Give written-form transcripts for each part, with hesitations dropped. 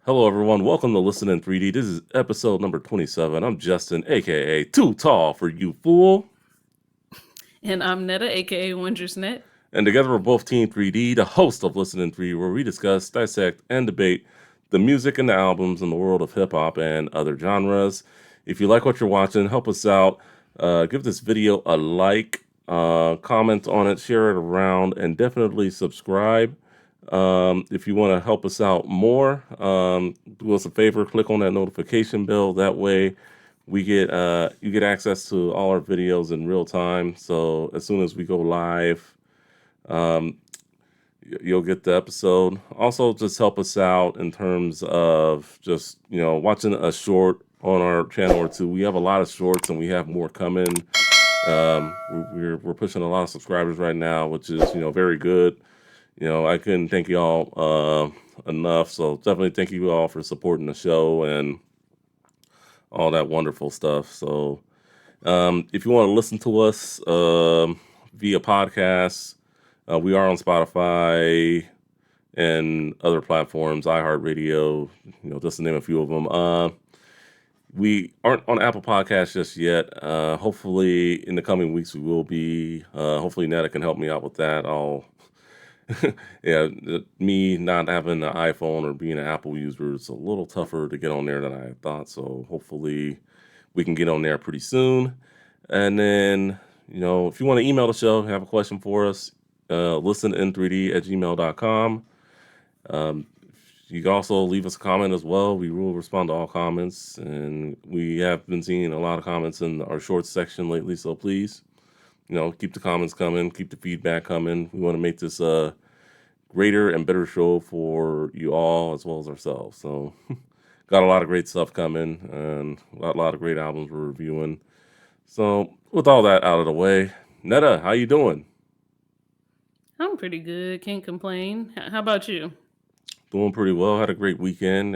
Hello, everyone. Welcome to Listen in 3D. This is episode number 27. I'm Justin, aka Too Tall for You Fool. And I'm Netta, aka Net. And together we're both Team 3D, the host of Listen in 3D, where we discuss, dissect, and debate the music and the albums in the world of hip hop and other genres. If you like what you're watching, help us out. Give this video a like, comment on it, share it around, and definitely subscribe. If you want to help us out more, do us a favor, click on that notification bell. That way, we get you get access to all our videos in real time. So as soon as we go live, um, you'll get the episode. Also, just help us out in terms of just watching a short on our channel or two. We have a lot of shorts, and we have more coming. We're pushing a lot of subscribers right now, which is very good. I couldn't thank you all enough. So definitely thank you all for supporting the show and all that wonderful stuff. So if you want to listen to us via podcast, we are on Spotify and other platforms, iHeartRadio, just to name a few of them. We aren't on Apple Podcasts just yet. Hopefully, in the coming weeks, we will be. Hopefully, Netta can help me out with that. Yeah, me not having an iPhone or being an Apple user, it's a little tougher to get on there than I thought. So hopefully we can get on there pretty soon. And then, if you want to email the show, have a question for us, listenin3d at gmail.com. Um, you can also leave us a comment as well. We will respond to all comments. And we have been seeing a lot of comments in our shorts section lately. So please, keep the comments coming, keep the feedback coming. We want to make this a greater and better show for you all as well as ourselves. So, got a lot of great stuff coming and a lot of great albums we're reviewing. So, with all that out of the way, Netta, how you doing? I'm pretty good, can't complain. How about you? Doing pretty well. Had a great weekend.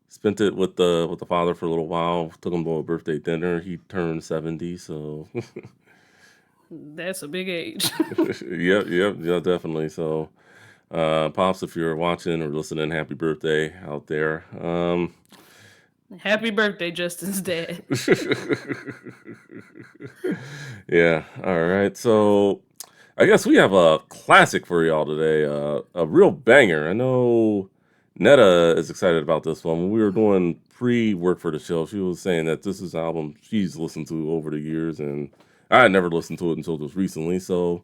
Spent it with the father for a little while. Took him to a birthday dinner. He turned 70, so That's a big age. yeah, definitely. So, pops, if you're watching or listening, happy birthday out there. Happy birthday, Justin's dad. Yeah. All right. So I guess we have a classic for y'all today. A real banger. I know Netta is excited about this one. When we were doing pre-work for the show, she was saying that this is an album she's listened to over the years, and I had never listened to it until just recently. So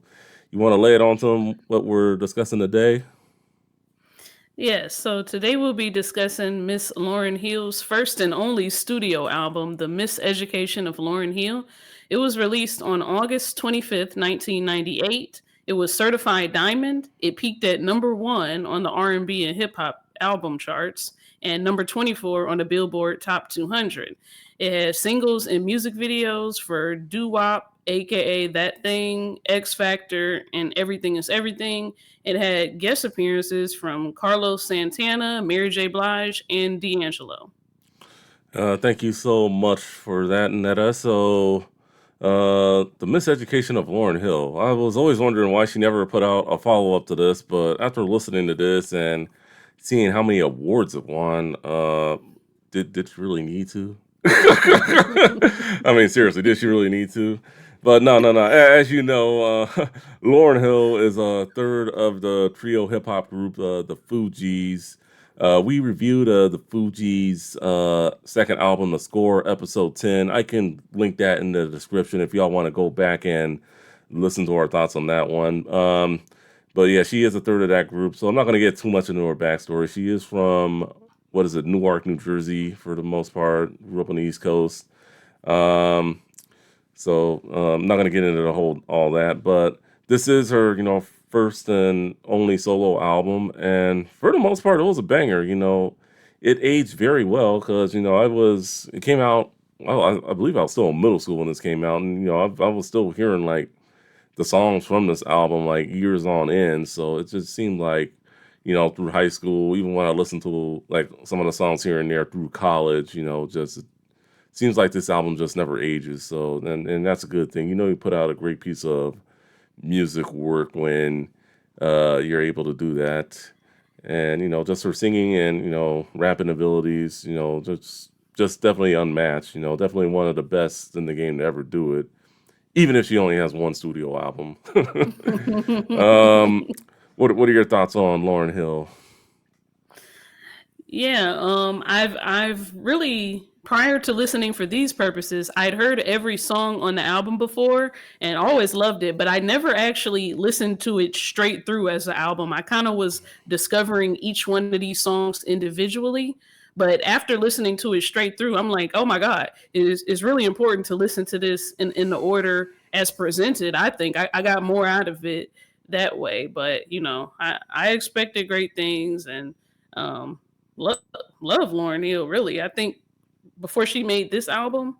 you want to lay it on to them what we're discussing today? Yes, so today we'll be discussing Miss Lauryn Hill's first and only studio album, The Miseducation of Lauryn Hill. It was released on August 25th, 1998. It was certified diamond. It peaked at number 1 on the R&B and hip hop album charts and number 24 on the Billboard Top 200. It has singles and music videos for Doo Wop, aka That Thing, X Factor, and Everything is Everything. It had guest appearances from Carlos Santana, Mary J. Blige, and D'Angelo. Thank you so much for that, Netta. So, the miseducation of Lauryn Hill. I was always wondering why she never put out a follow up to this, but after listening to this and seeing how many awards it won, did she really need to? I mean, seriously, did she really need to? But no, no, no. As you know, Lauryn Hill is a third of the trio hip hop group, the Fugees. We reviewed the Fugees' second album, The Score, episode 10. I can link that in the description if y'all want to go back and listen to our thoughts on that one. But yeah, she is a third of that group, so I'm not going to get too much into her backstory. She is from, what is it, Newark, New Jersey, for the most part. Grew up on the East Coast. Um, I'm not going to get into the whole all that, but this is her, first and only solo album, and for the most part, it was a banger. It aged very well because it came out. Well, I believe I was still in middle school when this came out, and I was still hearing like the songs from this album like years on end. So it just seemed like through high school, even when I listened to like some of the songs here and there through college, just seems like this album just never ages. So and that's a good thing. You put out a great piece of music work when you're able to do that. and just her singing and rapping abilities, just definitely unmatched. Definitely one of the best in the game to ever do it, even if she only has one studio album. um, what are your thoughts on Lauryn Hill? Yeah, I've really, prior to listening for these purposes, I'd heard every song on the album before and always loved it, but I never actually listened to it straight through as an album. I kind of was discovering each one of these songs individually. But after listening to it straight through, I'm like, oh my God, it's really important to listen to this in the order as presented. I think I got more out of it that way. But, I expected great things, and um, love, love Lauryn Hill. Really, I think before she made this album,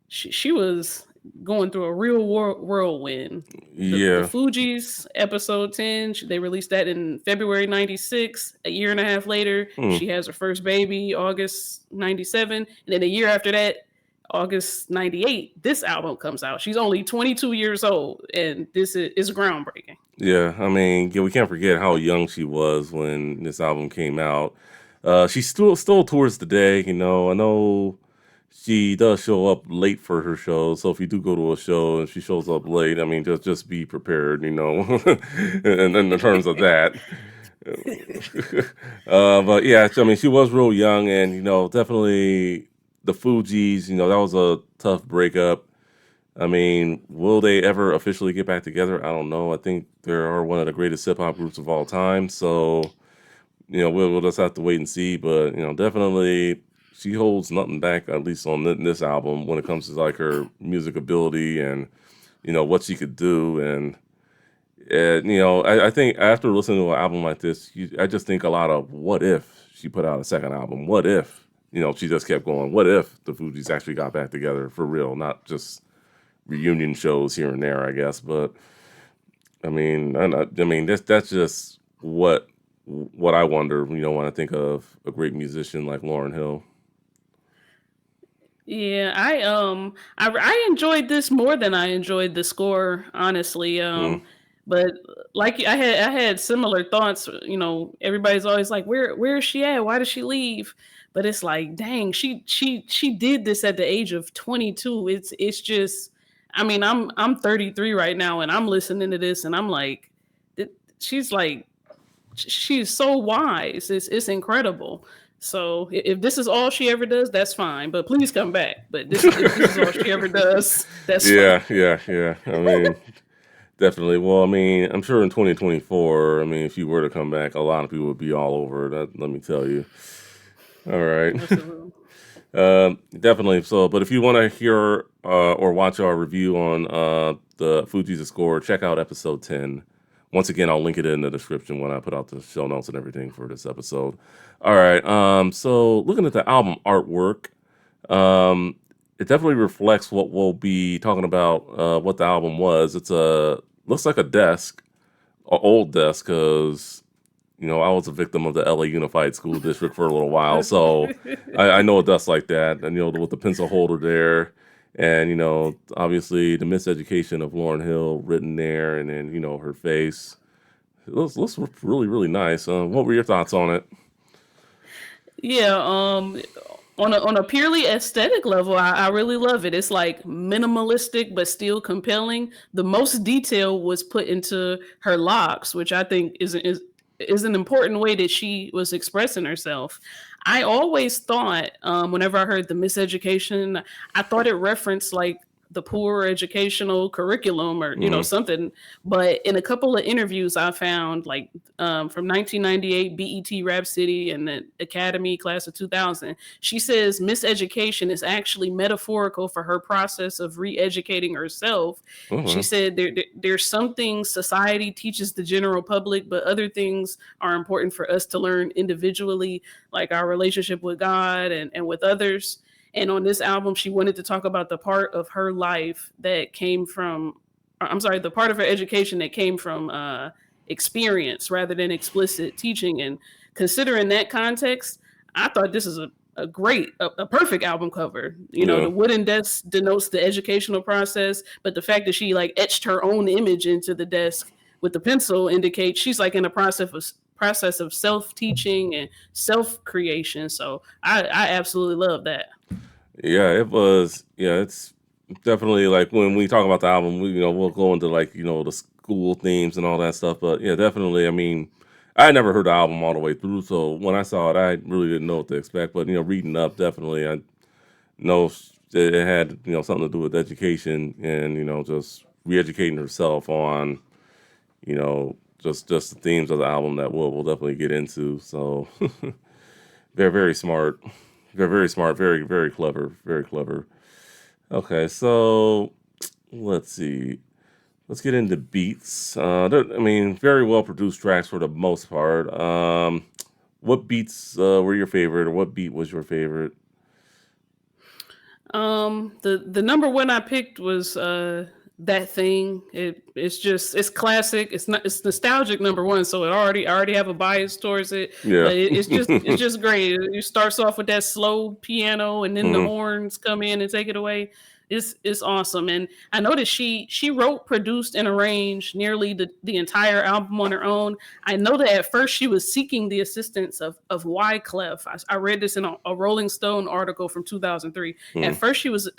she was going through a real whirlwind. The Yeah. Fugees episode 10, they released that in February 96. A year and a half later, Hmm. she has her first baby, August 97. And then a year after that, August 98, this album comes out. She's only 22 years old, and this is groundbreaking. Yeah, I mean, yeah, we can't forget how young she was when this album came out. She still tours today. I know she does show up late for her shows. So if you do go to a show and she shows up late, I mean, just be prepared. And in the terms of that. But yeah, I mean, she was real young, and definitely the Fugees. That was a tough breakup. I mean, will they ever officially get back together? I don't know. I think they are one of the greatest hip hop groups of all time. So, we'll just have to wait and see. But, definitely she holds nothing back, at least on this album, when it comes to like her music ability and, what she could do. And I think after listening to an album like this, I just think a lot of what if she put out a second album? What if, she just kept going? What if the Fugees actually got back together for real, not just reunion shows here and there, I guess. But I mean that's just what I wonder. When I think of a great musician like Lauryn Hill. Yeah, I enjoyed this more than I enjoyed the score, honestly. Mm, But like I had similar thoughts. Everybody's always like, where is she at? Why did she leave? But it's like, dang, she did this at the age of 22. It's just, I mean, I'm 33 right now, and I'm listening to this, and I'm like, she's like she's so wise. It's incredible. So if this is all she ever does, that's fine. But please come back. But this if this is all she ever does, that's fine. yeah, yeah, yeah. I mean, definitely. Well, I mean, I'm sure in 2024, I mean, if you were to come back, a lot of people would be all over that. Let me tell you. All right. Absolutely. Definitely. So, but if you want to hear or watch our review on the Fuji's score, check out episode 10. Once again, I'll link it in the description when I put out the show notes and everything for this episode. All right. So looking at the album artwork, um, it definitely reflects what we'll be talking about. What the album was. It's a looks like a desk, an old desk, because I was a victim of the LA Unified School District for a little while, so I know a dust like that. And with the pencil holder there, and obviously the miseducation of Lauryn Hill written there, and then her face. It looks really really nice. What were your thoughts on it? Yeah, on a purely aesthetic level, I really love it. It's like minimalistic but still compelling. The most detail was put into her locks, which I think is an important way that she was expressing herself. I always thought, whenever I heard the miseducation, I thought it referenced like the poor educational curriculum, or Hmm. something. But in a couple of interviews I found, like from 1998 BET Rap City and the Academy class of 2000, she says miseducation is actually metaphorical for her process of re-educating herself. She Uh-huh. said there's some things society teaches the general public, but other things are important for us to learn individually, like our relationship with God and with others. And on this album, she wanted to talk about the part of her life that came from, I'm sorry, the part of her education that came from experience rather than explicit teaching. And considering that context, I thought this is a perfect album cover. Yeah. The wooden desk denotes the educational process, but the fact that she like etched her own image into the desk with the pencil indicates she's like in a process of self teaching and self creation. So I absolutely love that. Yeah, it was. Yeah, it's definitely like when we talk about the album, we'll go into like the school themes and all that stuff. But yeah, definitely. I mean, I never heard the album all the way through, so when I saw it, I really didn't know what to expect. But reading up, definitely, I know it had something to do with education and just re-educating herself on just the themes of the album that we'll definitely get into. So they're very smart. They're very smart, very, very clever, very clever. Okay, so let's see. Let's get into beats. I mean, very well produced tracks for the most part. What beats were your favorite, or what beat was your favorite? The number one I picked was that thing. It's classic. It's nostalgic number one, so I already have a bias towards it. Yeah. But it's just great. It starts off with that slow piano, and then the Hmm. horns come in and take it away. It's awesome, and I noticed she wrote, produced, and arranged nearly the entire album on her own. I know that at first she was seeking the assistance of Wyclef. I read this in a Rolling Stone article from 2003. At Hmm. first, she was,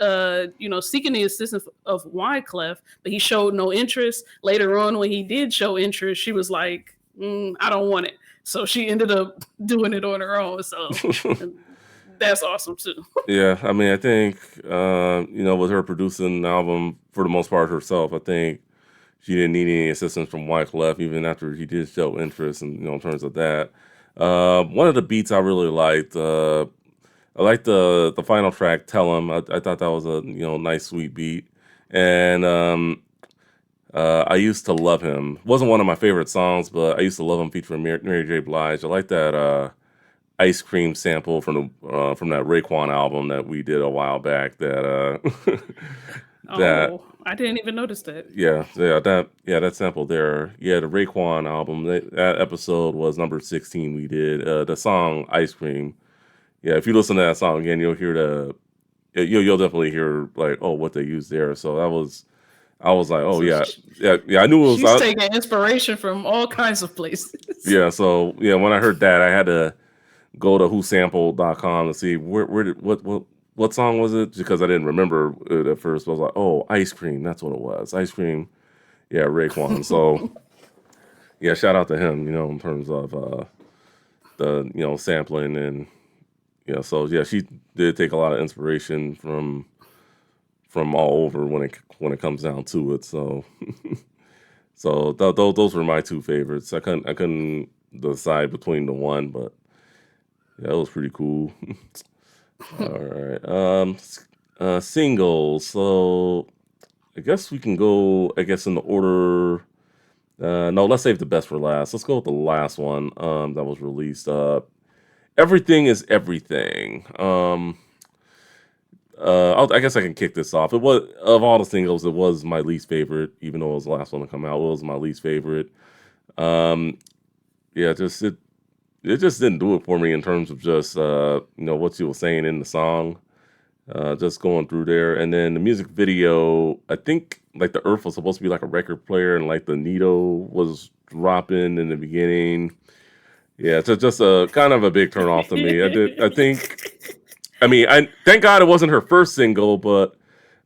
seeking the assistance of Wyclef, but he showed no interest. Later on, when he did show interest, she was like, "I don't want it." So she ended up doing it on her own. So that's awesome too. Yeah, I mean, I think with her producing the album for the most part herself, I think she didn't need any assistance from Wyclef, even after he did show interest in terms of that. One of the beats I really liked. I liked the final track, "Tell 'Em." I thought that was a nice sweet beat, and I used to love him. Wasn't one of my favorite songs, but I used to love him featuring Mary J. Blige. I like that ice cream sample from that Raekwon album that we did a while back. That Oh, I didn't even notice that. that sample there. Yeah, the Raekwon album. That episode was number 16. We did the song "Ice Cream." Yeah, if you listen to that song again, you'll hear you'll definitely hear like, oh, what they used there. So I was like, oh So yeah, yeah. I knew it was. she's taking inspiration from all kinds of places. Yeah, so yeah, when I heard that, I had to go to whosampled.com to see where did what song was it, because I didn't remember it at first. But I was like, oh, "Ice Cream," that's what it was. "Ice Cream." Yeah, Raekwon. So yeah, shout out to him. In terms of the sampling and so yeah, she did take a lot of inspiration from all over when it comes down to it. So those were my two favorites. I couldn't decide between the one, but yeah, it was pretty cool. All right. Singles. So I guess we can go. I guess in the order. No, let's save the best for last. Let's go with the last one. That was released. Everything is everything. I guess I can kick this off. It was, of all the singles, it was my least favorite, even though it was the last one to come out. It was my least favorite. Um, yeah, it just didn't do it for me in terms of just what she was saying in the song. Just going through there, and then the music video. I think like the Earth was supposed to be like a record player, and like the needle was dropping in the beginning. Yeah, it's just a kind of a big turn off to me. I think. I mean, I thank God it wasn't her first single, but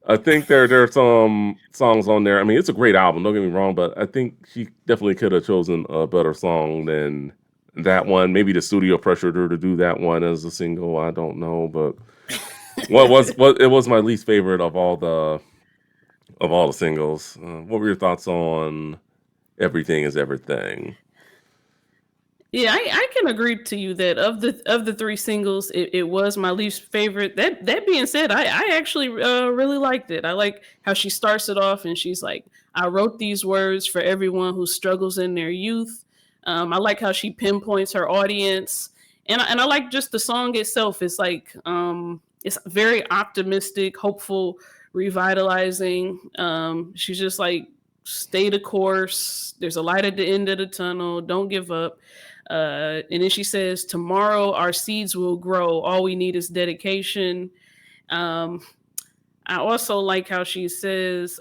I think there are some songs on there. I mean, it's a great album. Don't get me wrong, but I think she definitely could have chosen a better song than that one. Maybe the studio pressured her to do that one as a single. I don't know, but what it was my least favorite of all the singles. What were your thoughts on "Everything Is Everything"? Yeah, I can agree to you that of the three singles, it was my least favorite. That being said, I actually really liked it. I like how she starts it off, and she's like, "I wrote these words for everyone who struggles in their youth." I like how she pinpoints her audience, and I like just the song itself. It's like it's very optimistic, hopeful, revitalizing. She's just like, "Stay the course. There's a light at the end of the tunnel. Don't give up." And then she says, "Tomorrow our seeds will grow. All we need is dedication." Um, I also like how she says,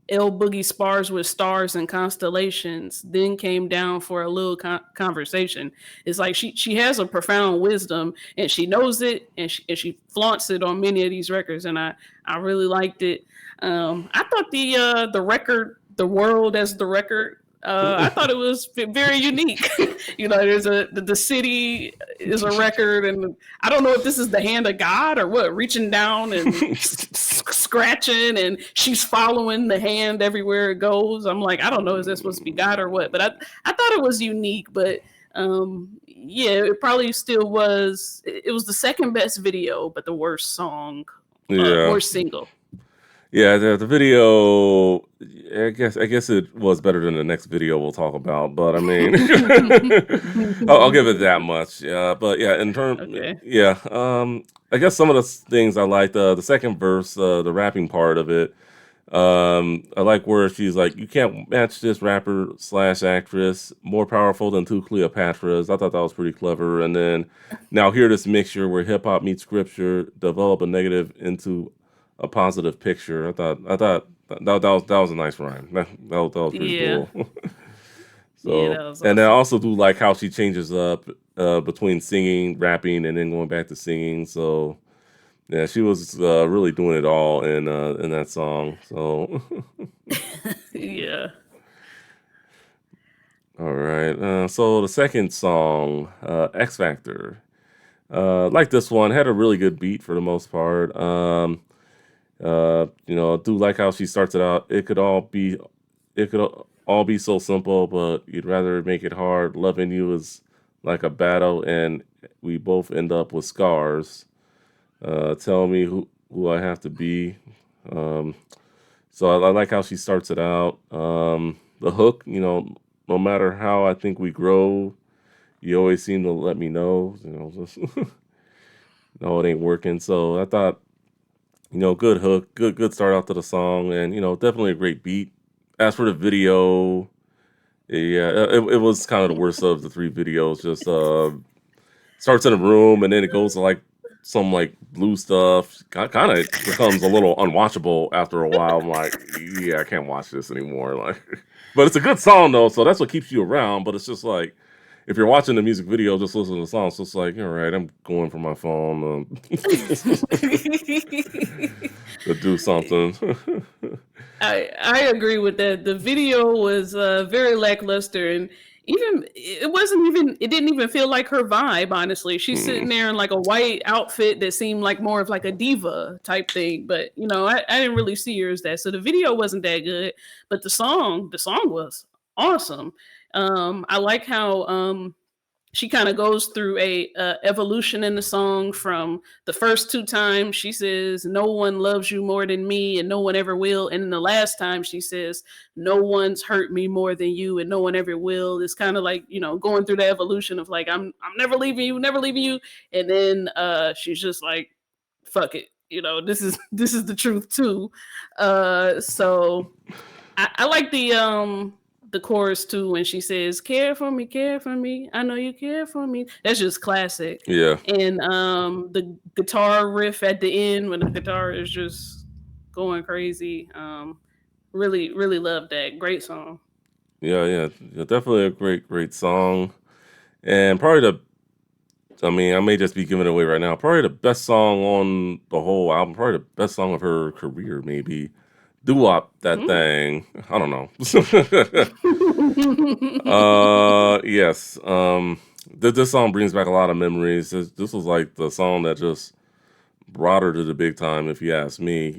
El Boogie spars with stars and constellations, then came down for a little conversation. It's like she has a profound wisdom, and she knows it, and she flaunts it on many of these records, and I really liked it. I thought the record, the world as the record. I thought it was very unique. There's the city is a record, and I don't know if this is the hand of God or what, reaching down and scratching, and she's following the hand everywhere it goes. I'm like, I don't know, is that supposed to be God or what? But I thought it was unique, but yeah, it probably still was. It was the second best video, but the worst song, Yeah. worst single. Yeah, the video. I guess it was better than the next video we'll talk about. But I mean, I'll give it that much. Yeah, but yeah, in term, Okay. yeah. I guess some of the things I liked. The second verse, the rapping part of it. I like where she's like, "You can't match this rapper slash actress, more powerful than two Cleopatras." I thought that was pretty clever. And then now hear this mixture where hip hop meets scripture, develop a negative into a positive picture. I thought that was a nice rhyme. That was pretty Yeah. cool. Yeah, So, that was and I awesome. also do like how she changes up between singing, rapping, and then going back to singing. So yeah, she was really doing it all in that song. So Yeah. all right. So the second song, X Factor. Like this one, had a really good beat for the most part. I do like how she starts it out. It could all be so simple, but you'd rather make it hard. Loving you is like a battle, and we both end up with scars. Tell me who I have to be. Um, so I like how she starts it out. The hook, no matter how I think we grow, you always seem to let me know. Just no, it ain't working. So I thought, good hook, good start out to the song, and definitely a great beat. As for the video, yeah, it was kind of the worst of the three videos. Just starts in a room and then it goes to like some like blue stuff. Kind of becomes a little unwatchable after a while. I'm like, yeah, I can't watch this anymore. Like, but it's a good song though, so that's what keeps you around. But it's just like if you're watching the music video, just listen to the song. So it's like, all right, I'm going for my phone to do something. I agree with that. The video was very lackluster, and it didn't even feel like her vibe. Honestly, she's Mm, sitting there in like a white outfit that seemed like more of like a diva type thing. But I didn't really see her as that. So the video wasn't that good, but the song was awesome. I like how she kind of goes through a evolution in the song. From the first two times she says no one loves you more than me and no one ever will, and then the last time she says no one's hurt me more than you and no one ever will. It's kind of like going through the evolution of like I'm never leaving you, and then she's just like fuck it, this is the truth too. So I like the chorus too when she says care for me, I know you care for me." That's just classic. yeah, And the guitar riff at the end when the guitar is just going crazy. Really, really love that. Great song. yeah, definitely a great song, and probably the. I mean, I may just be giving it away right now. Probably the best song on the whole album. Probably the best song of her career, maybe. Doo-wop, that Hmm. thing. I don't know. Yes. This song brings back a lot of memories. This was like the song that just brought her to the big time, if you ask me.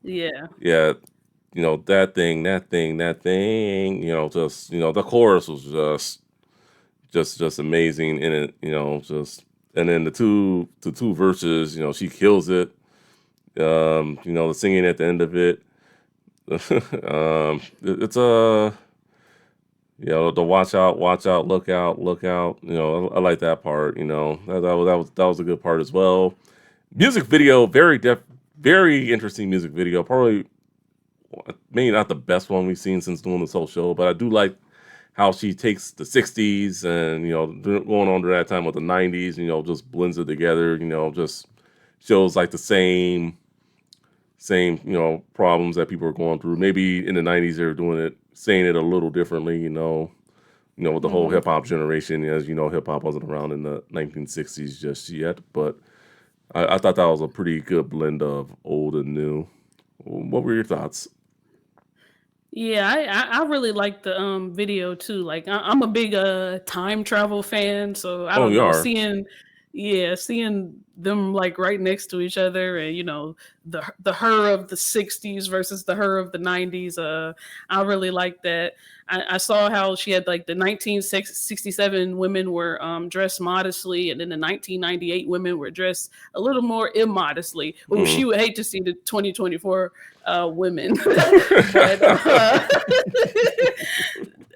Yeah. Yeah, that thing, that thing, that thing. Just the chorus was just amazing in it. Just and then the two verses. She kills it. The singing at the end of it. It's a the watch out, look out. I like that part. That was a good part as well. Music video, very interesting music video. Probably maybe not the best one we've seen since doing this whole show, but I do like how she takes the '60s and going on to that time with the '90s. Just blends it together. Just shows like the same same, problems that people are going through. Maybe in the '90s they were doing it, saying it a little differently. With the whole Hmm. hip hop generation. As you know, hip hop wasn't around in the 1960s just yet, but I thought that was a pretty good blend of old and new. What were your thoughts? Yeah, I really like the video too. Like I'm a big time travel fan, so I Oh, don't you know, are. seeing them like right next to each other, and the her of the '60s versus the her of the '90s. I really like that. I saw how she had like the 1967 women were dressed modestly, and then the 1998 women were dressed a little more immodestly. Oh, Mm. she would hate to see the 2024 women, but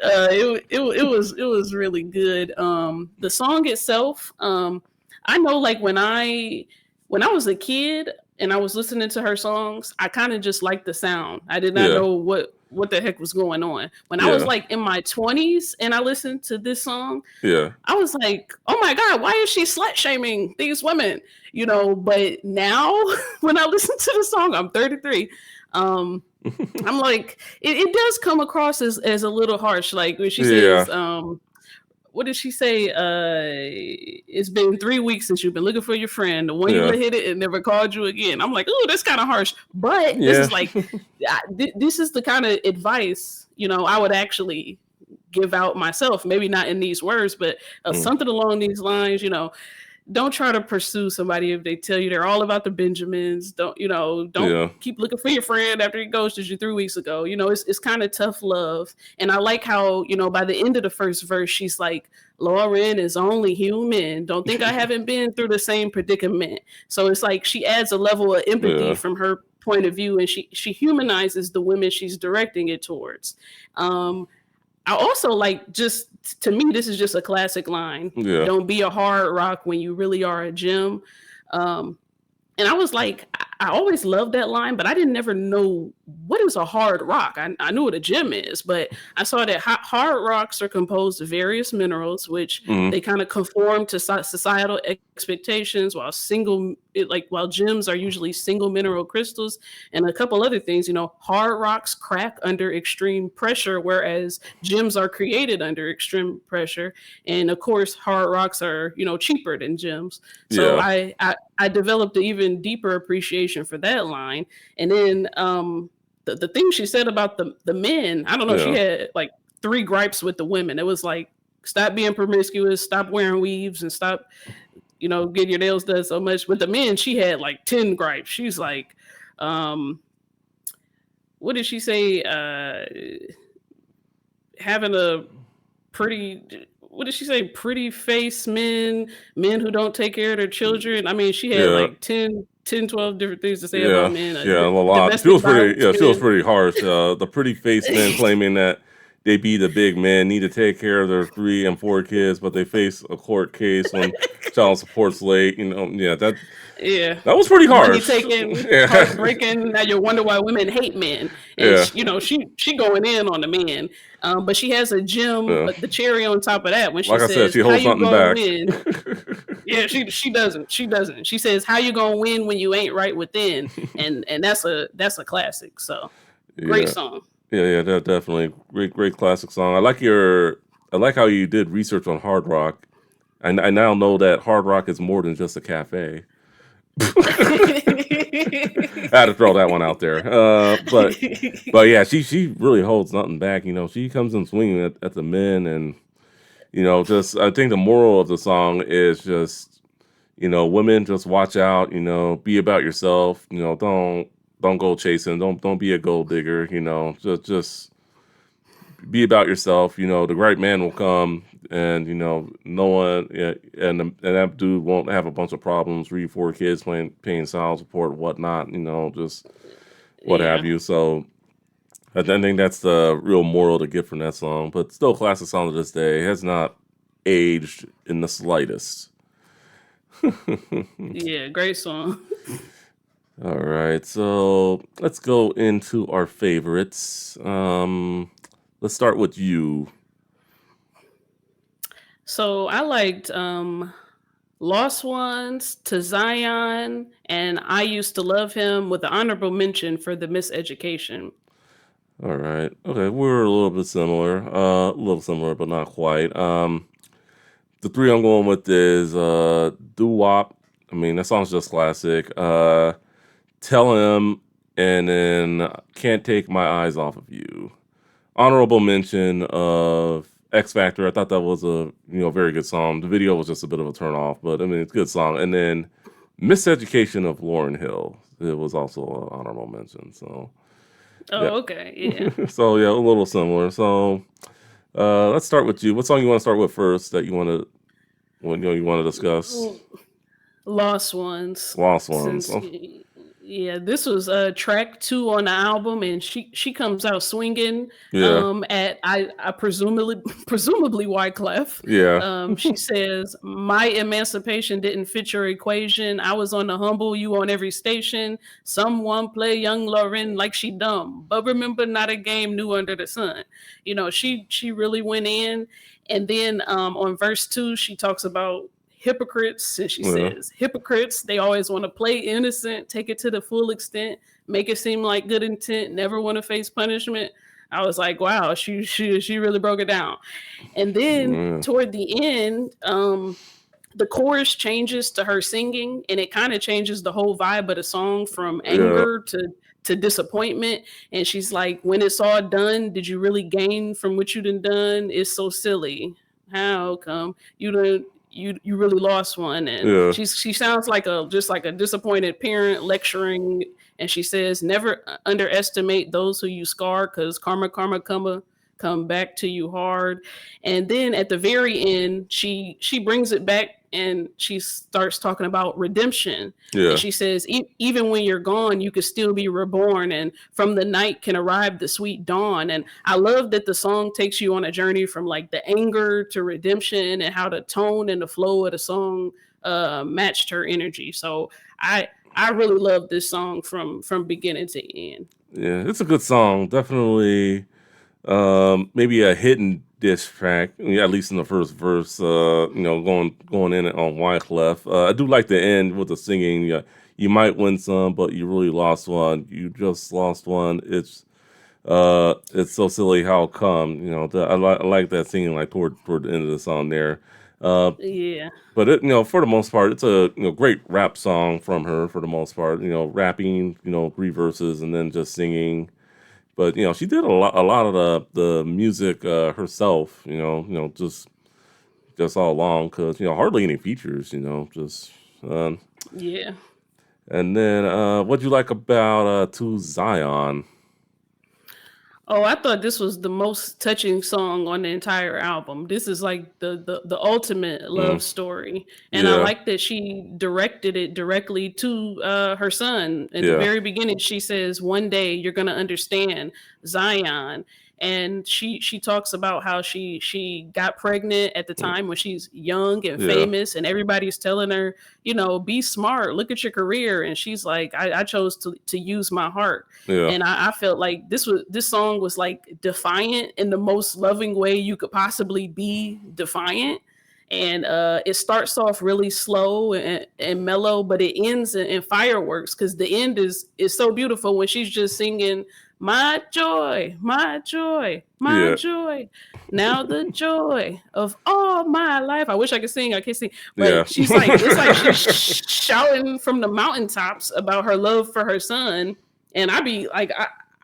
it was really good. The song itself, I know like when I was a kid and I was listening to her songs, I kind of just liked the sound. I did not Yeah, know what the heck was going on. When I was yeah, like in my 20s and I listened to this song, yeah, I was like, oh my God, why is she slut shaming these women? But now when I listen to the song, I'm 33. Um, I'm like, it does come across as a little harsh. Like when she yeah, says, what did she say? It's been 3 weeks since you've been looking for your friend. The one you yeah, let hit it and never called you again. I'm like, oh, that's kind of harsh. But this yeah, is like, this is the kind of advice, I would actually give out myself. Maybe not in these words, but mm, something along these lines. Don't try to pursue somebody if they tell you they're all about the Benjamins. Don't yeah, keep looking for your friend after he ghosted you 3 weeks ago. It's kind of tough love. And I like how, by the end of the first verse, she's like, Lauren is only human. Don't think I haven't been through the same predicament. So it's like she adds a level of empathy yeah, from her point of view, and she humanizes the women she's directing it towards. I also like, just to me, this is just a classic line. yeah, Don't be a hard rock when you really are a gem. Um, and I was like, I always loved that line, but I didn't never know what is a hard rock. I knew what a gem is, but I saw that hard rocks are composed of various minerals, which mm, they kind of conform to societal expectations, while gems are usually single mineral crystals and a couple other things. Hard rocks crack under extreme pressure, whereas gems are created under extreme pressure. And of course, hard rocks are cheaper than gems. So yeah, I developed an even deeper appreciation for that line. And then the thing she said about the men, I don't know, she yeah, had like three gripes with the women. It was like, stop being promiscuous, stop wearing weaves, and stop, getting your nails done so much. With the men, she had like 10 gripes. She's like, um, what did she say? Having a pretty, what did she say? Pretty face men who don't take care of their children. I mean, she had yeah, like 12 different things to say about yeah, men. yeah. A lot. Domestic violence It feels men. pretty harsh. The pretty faced men claiming that they be the big men, need to take care of their 3 and 4 kids, but they face a court case when child support's late. Yeah, Yeah. that was pretty Money harsh. taken, Yeah, heartbreaking. Now you wonder why women hate men, and yeah. she going in on the man, but she has a gem, Yeah. the cherry on top of that when she Like I said, says, she "How holds you nothing gonna back. win?" Yeah, she doesn't. She says, "How you gonna win when you ain't right within?" And that's a classic. So great Yeah, song. yeah. That definitely great classic song. I like how you did research on hard rock. I now know that hard rock is more than just a cafe. I had to throw that one out there. But yeah, she really holds nothing back. She comes in swinging at the men, and just I think the moral of the song is just women, just watch out. Be about yourself. Don't go chasing. Don't be a gold digger. Just be about yourself. The right man will come, and no one, yeah, and that dude won't have a bunch of problems. 3 4 kids paying child support, whatnot. Just what have Yeah. you. So I think that's the real moral to get from that song. But still, a classic song to this day. It has not aged in the slightest. Yeah, great song. All right, so let's go into our favorites. Let's start with you. So I liked Lost Ones, To Zion, and I Used to Love Him with an honorable mention for the Miseducation. All right. Okay, we're a little similar, but not quite. The three I'm going with is Doo Wop. I mean, that song's just classic. Tell Him, and then Can't Take My Eyes Off of You. Honorable mention of X Factor. I thought that was a very good song. The video was just a bit of a turn off, but I mean it's a good song. And then Miseducation of Lauryn Hill. It was also an honorable mention. So yeah. Oh, okay, yeah. So yeah, a little similar. So let's start with you. What song you want to start with first that you want to discuss? Lost Ones, Lost Ones. since Oh, yeah, this was track 2 on the album, and she comes out swinging yeah, at I presumably Wyclef. yeah, She says, "My emancipation didn't fit your equation. I was on the humble, you on every station. Someone play young Lauren like she dumb, but remember, not a game new under the sun." She really went in, and then on verse 2, she talks about hypocrites, and she yeah, says, hypocrites, they always want to play innocent, take it to the full extent, make it seem like good intent, never want to face punishment. I was like, wow, she really broke it down. And then yeah, toward the end, the chorus changes to her singing, and it kind of changes the whole vibe of the song from yeah, anger to disappointment. And she's like, when it's all done, did you really gain from what you done? It's so silly. How come you didn't? You really lost one. And yeah, she sounds like a just like a disappointed parent lecturing. And she says, never underestimate those who you scar, because karma come back to you hard. And then at the very end, she brings it back, and she starts talking about redemption. And yeah, she says, even when you're gone, you could still be reborn, and from the night can arrive the sweet dawn." And I love that the song takes you on a journey from like the anger to redemption, and how the tone and the flow of the song matched her energy. So I really love this song from beginning to end. yeah. It's a good song. Definitely. Maybe a hidden diss track, yeah, at least in the first verse. Going in on Wyclef. I do like the end with the singing. Yeah, you might win some, but you really lost one. You just lost one. It's so silly how come. I like that singing like toward the end of the song there. Uh, Yeah. but for the most part, it's a great rap song from her for the most part. Rapping, three verses and then just singing. But she did a lot of the music herself. Just all along because hardly any features. Just Yeah. and then what'd you like about To Zion? Oh, I thought this was the most touching song on the entire album. This is like the ultimate Mm, love story. And I yeah, like that she directed it directly to her son. At the yeah, very beginning, she says, "One day you're gonna understand Zion." And she talks about how she got pregnant at the mm, time when she's young and yeah, famous, and everybody's telling her, be smart, look at your career. And she's like, I chose to use my heart. yeah, And I felt like this song was like defiant in the most loving way you could possibly be defiant. And it starts off really slow and mellow, but it ends in fireworks, because the end is so beautiful when she's just singing, my joy, my joy, my yeah, joy, now the joy of all my life. I wish I could sing, I can't sing. yeah, But she's like, it's like she's shouting from the mountaintops about her love for her son. And I be like,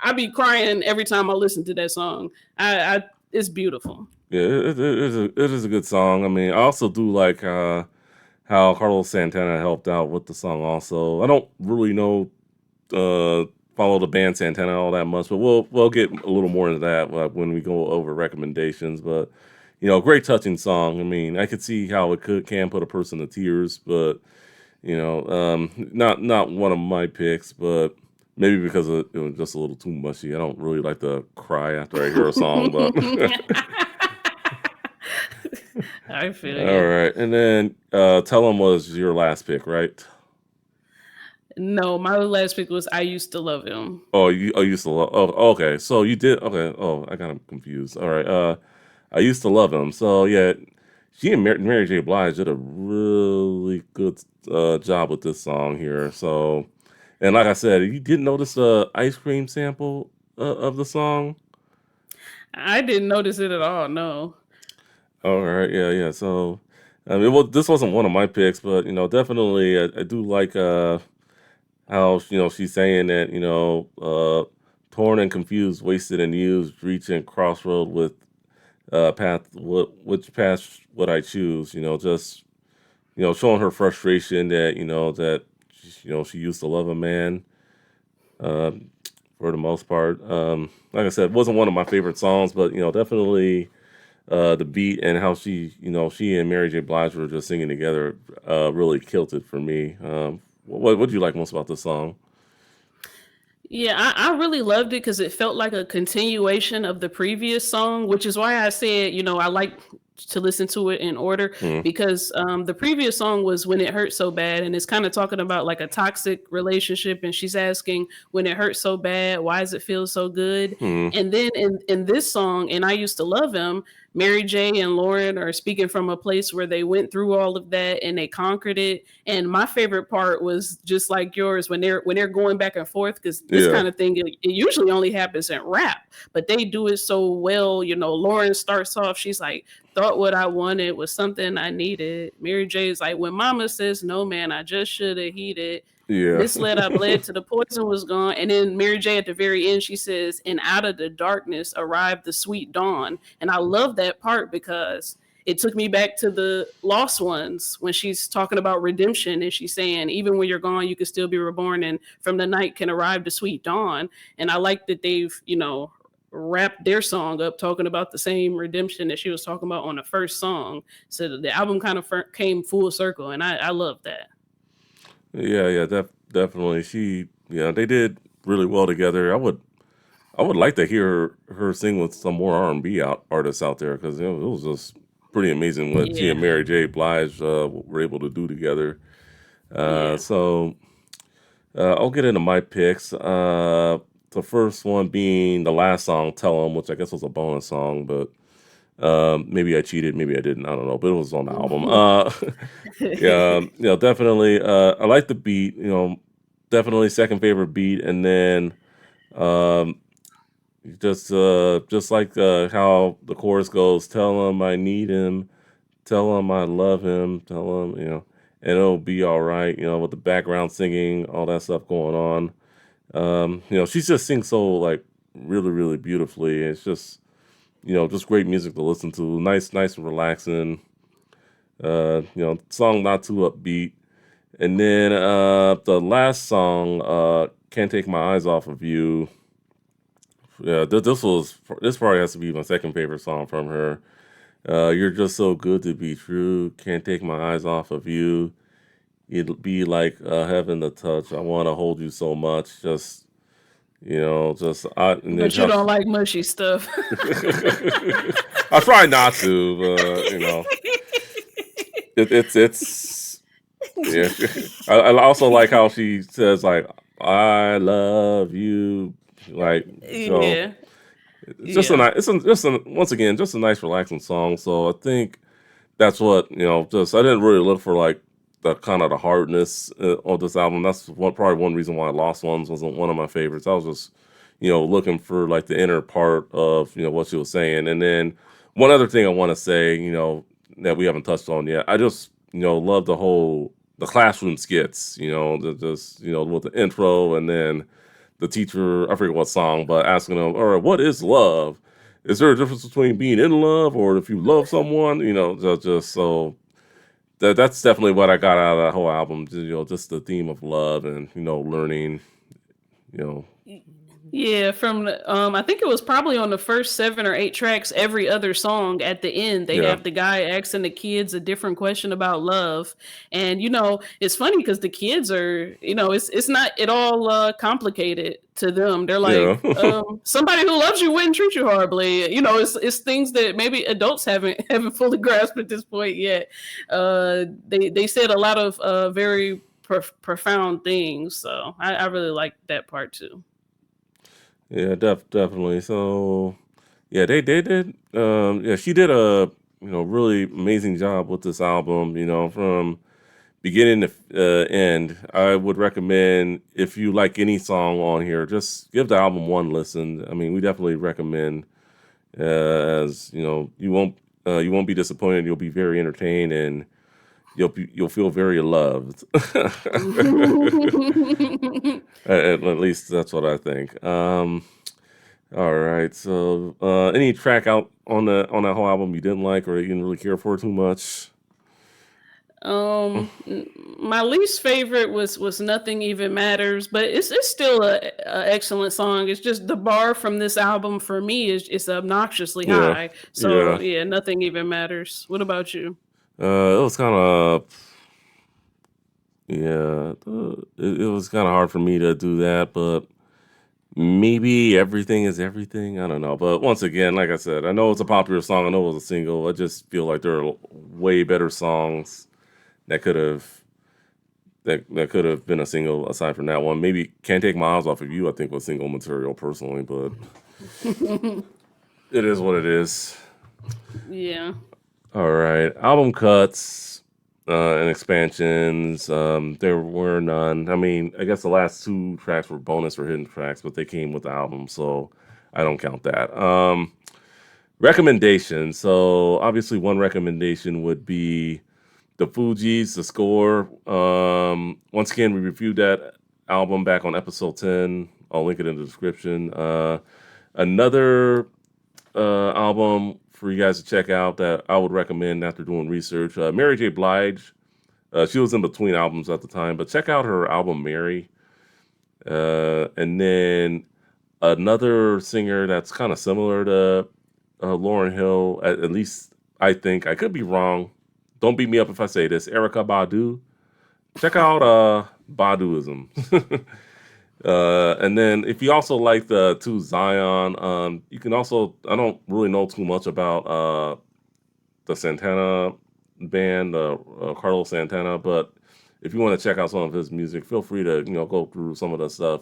I be crying every time I listen to that song. I It's beautiful. yeah. It is a good song. I mean, I also do like how Carlos Santana helped out with the song. Also, I don't really know uh follow the band Santana all that much, but we'll get a little more into that when we go over recommendations. But great touching song. I mean, I could see how it can put a person to tears, but not one of my picks, but maybe because it was just a little too mushy. I don't really like to cry after I hear a song, but I feel all you. right. And then Tell 'em was your last pick, right? No, my last pick was I Used to Love Him. Oh, you used to love. Oh, okay. So you did. Okay. Oh, I got confused. All right. I used to love him. So yeah, she and Mary J. Blige did a really good job with this song here. So, and like I said, you didn't notice the ice cream sample of the song. I didn't notice it at all. No. All right, yeah, yeah. So, I mean, well, this wasn't one of my picks, but definitely, I do like how she's saying that torn and confused, wasted and used, reaching crossroad with path. Which path would I choose? Just showing her frustration that she used to love a man uh, for the most part. Like I said, it wasn't one of my favorite songs, but definitely the beat and how she and Mary J. Blige were just singing together really killed it for me. What do you like most about this song? Yeah, I really loved it because it felt like a continuation of the previous song, which is why I said, I like to listen to it in order Hmm. because the previous song was When It Hurt So Bad, and it's kind of talking about like a toxic relationship. And she's asking, when it hurts so bad, why does it feel so good? Hmm. And then in this song, And I Used to Love Him, Mary J. and Lauren are speaking from a place where they went through all of that and they conquered it. And my favorite part was just like yours when they're going back and forth because this Yeah. kind of thing it usually only happens in rap, but they do it so well. Lauren starts off, she's like, "Thought what I wanted was something I needed." Mary J is like, "When Mama says no, man, I just should have heeded. Yeah. Misled, I bled till the poison was gone." And then Mary J at the very end, she says, "And out of the darkness arrived the sweet dawn." And I love that part because it took me back to the Lost Ones when she's talking about redemption and she's saying, even when you're gone, you can still be reborn, and from the night can arrive the sweet dawn. And I like that they've, wrapped their song up talking about the same redemption that she was talking about on the first song. So the album kind of came full circle, and I love that. Yeah, yeah, definitely. They did really well together. I would like to hear her sing with some more R&B artists out there because it was just pretty amazing what she Yeah, and Mary J. Blige were able to do together. yeah. So I'll get into my picks. The first one being the last song, "Tell 'Em," which I guess was a bonus song, but maybe I cheated, maybe I didn't. I don't know, but it was on the album. Yeah, definitely. I like the beat. Definitely second favorite beat, and then um, just like how the chorus goes, "Tell him I need him, tell him I love him, tell him and it'll be all right." With the background singing, all that stuff going on. She just sings so like really, really beautifully. It's just great music to listen to. Nice and relaxing. Song not too upbeat. And then the last song, "Can't Take My Eyes Off of You." Yeah, this probably has to be my second favorite song from her. "You're just so good to be true. Can't take my eyes off of you. It'd be like heaven to touch. I want to hold you so much. Just and then But you don't like mushy stuff. I try not to, but it's yeah. I also like how she says like "I love you," like so. Yeah, It's just a yeah. nice. It's once again just a nice relaxing song. So I think that's what Just I didn't really look for like the kind of the hardness of this album. That's probably one reason why Lost Ones wasn't one of my favorites. I was just looking for like the inner part of what she was saying. And then one other thing I want to say, that we haven't touched on yet. I just love the classroom skits. Just with the intro and then the teacher, I forget what song, but asking them, all right, what is love? Is there a difference between being in love or if you love someone? Just so that's definitely what I got out of that whole album. Just the theme of love and learning. You know, Yeah, from I think it was probably on the first 7 or 8 tracks, every other song at the end, they yeah, have the guy asking the kids a different question about love. And it's funny because the kids are, it's not at all complicated to them. They're yeah, like, somebody who loves you wouldn't treat you horribly. It's things that maybe adults haven't fully grasped at this point yet. They said a lot of very profound things. So I really like that part too. yeah, definitely. So yeah, they did. Yeah, she did a. really amazing job with this album. From beginning to end. I would recommend, if you like any song on here, just give the album one listen. I mean, we definitely recommend, as you won't be disappointed. You'll be very entertained, and you'll feel very loved. At least that's what I think. All right. So, any track out on that whole album you didn't like or you didn't really care for too much? My least favorite was Nothing Even Matters, but it's still a excellent song. It's just the bar from this album for me is obnoxiously Yeah, high. So yeah. yeah, Nothing Even Matters. What about you? It was kind of yeah. It was kind of hard for me to do that, but maybe everything is everything. I don't know. But once again, like I said, I know it's a popular song. I know it was a single. I just feel like there are way better songs that could have that could have been a single aside from that one. Maybe Can't Take My Eyes Off of You, I think was single material personally, but it is what it is. Yeah. All right. Album cuts and expansions. There were none. I mean, I guess the last two tracks were bonus or hidden tracks, but they came with the album, so I don't count that. Recommendations. So obviously one recommendation would be the Fugees, the score. Once again, we reviewed that album back on episode 10. I'll link it in the description. Another album for you guys to check out that I would recommend after doing research. Mary J. Blige. She was in between albums at the time, but check out her album Mary. And then another singer that's kind of similar to Lauryn Hill, at least I think. I could be wrong. Don't beat me up if I say this. Erica Badu. Check out Baduism. And then if you also like the two Zion, you can also, I don't really know too much about the Santana band, Carlos Santana, but if you want to check out some of his music, feel free to, go through some of the stuff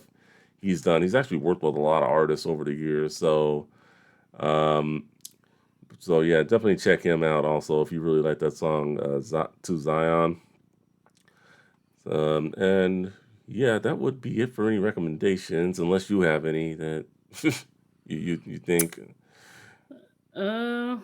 he's done. He's actually worked with a lot of artists over the years. Um, so yeah, definitely check him out also if you really like that song, to Zion. And yeah, that would be it for any recommendations, unless you have any that you think. Uh,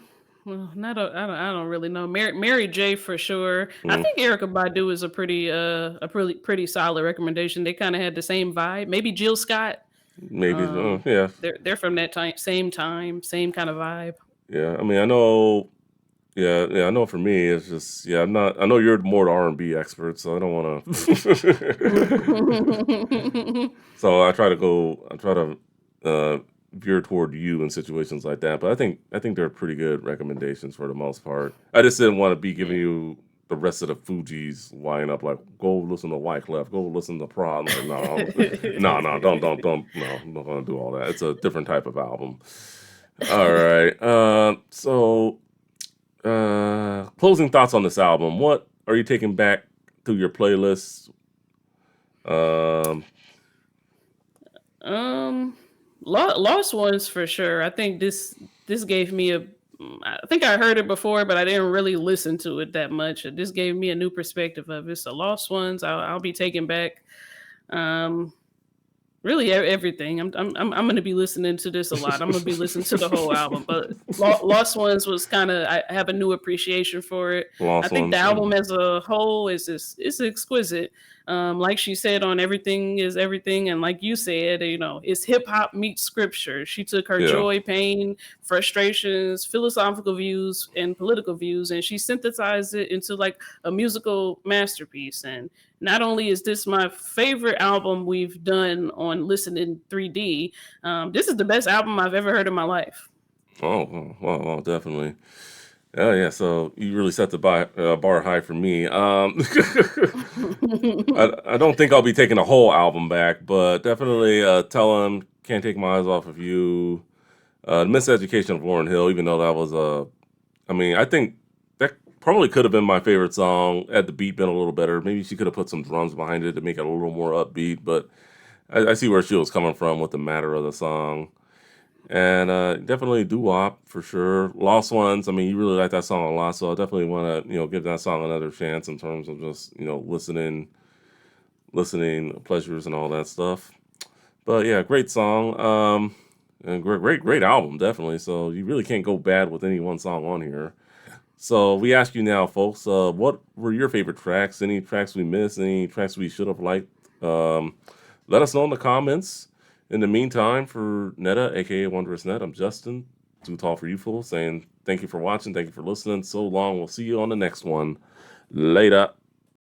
well, not a, I don't really know. Mary J for sure. I Mm, think Erica Badu is a pretty solid recommendation. They kind of had the same vibe. Maybe Jill Scott. maybe, Um, yeah, they're from that time, same kind of vibe. yeah. I mean, I know, yeah, yeah. I know. For me, it's just, yeah. I'm not. I know you're more the R&B expert, so I don't want to. So I try to go. I try to veer toward you in situations like that. But I think they're pretty good recommendations for the most part. I just didn't want to be giving Yeah. you the rest of the Fugees lineup. Like, go listen to Wyclef, go listen to Prod. I'm like, no, no, no, don't, no, I'm not gonna do all that. It's a different type of album. All right. So closing thoughts on this album. What are you taking back to your playlist? Um, Um, Lost Ones for sure. I think this gave me a. I think I heard it before, but I didn't really listen to it that much. This gave me a new perspective of it. So Lost Ones, I'll be taking back. Um, Really everything. I'm going to be listening to this a lot. I'm going to be listening to the whole album. But Lost Ones was kind of, I have a new appreciation for it. I Lost think the Ones. album as a whole is exquisite. Like she said on Everything Is Everything, and like you said, it's hip hop meets scripture. She took her Yeah. joy, pain, frustrations, philosophical views, and political views, and she synthesized it into like a musical masterpiece. And not only is this my favorite album we've done on Listen in 3D, this is the best album I've ever heard in my life. Oh, well, definitely. Oh, yeah. So you really set the bar high for me. I don't think I'll be taking a whole album back, but definitely tell him Can't Take My Eyes Off of You. Miseducation of Lauryn Hill, even though that was I mean, I think that probably could have been my favorite song had the beat been a little better. Maybe she could have put some drums behind it to make it a little more upbeat, but I see where she was coming from with the matter of the song. And definitely doo-wop for sure. Lost Ones. I mean, you really like that song a lot, so I definitely want to give that song another chance in terms of just listening pleasures and all that stuff. But yeah, great song. And great album, definitely. So you really can't go bad with any one song on here. So we ask you now, folks, what were your favorite tracks? Any tracks we missed? Any tracks we should have liked? Um, Let us know in the comments. In the meantime, for Netta, aka Wondrous Net, I'm Justin, Too Tall for Youthful, saying thank you for watching, thank you for listening. So long. We'll see you on the next one. Later.